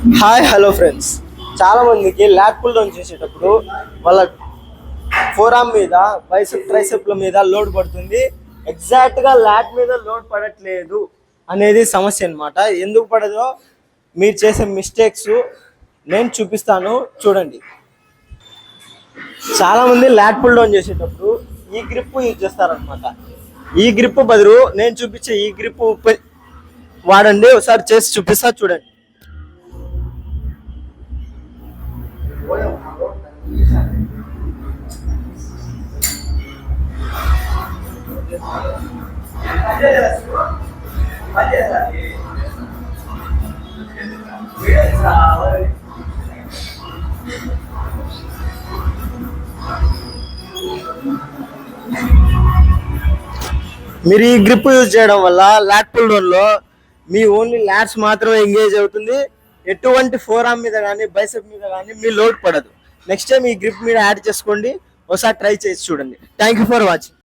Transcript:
Hi hello friends, చాలా మందికి ల్యాట్ pull down చేసేటప్పుడు వాళ్ళ ఫోర్ ఆర్మ్ మీద బైసెప్ ట్రైసెప్ల మీద లోడ్ పడుతుంది. ఎగ్జాక్ట్గా ల్యాట్ మీద లోడ్ పడట్లేదు అనేది సమస్య అన్నమాట. ఎందుకు పడదో మీరు చేసే మిస్టేక్స్ నేను చూపిస్తాను, చూడండి. చాలామంది ల్యాట్ పుల్ డౌన్ చేసేటప్పుడు ఈ గ్రిప్ యూజ్ చేస్తారనమాట. ఈ గ్రిప్ బదులు నేను చూపించే ఈ గ్రిప్ వాడండి. ఒకసారి చేసి చూపిస్తా, చూడండి. మీరు ఈ గ్రిప్ యూజ్ చేయడం వల్ల లాట్ పుల్ డౌన్ లో మీ ఓన్లీ లాట్స్ మాత్రమే ఎంగేజ్ అవుతుంది. ఎటువంటి ఫోర్ ఆర్మ్ మీద కానీ బైసెప్ మీద కానీ మీ లోడ్ పడదు. నెక్స్ట్ టైం ఈ గ్రిప్ మీద యాడ్ చేసుకోండి, ఒకసారి ట్రై చేసి చూడండి. Thank you for watching.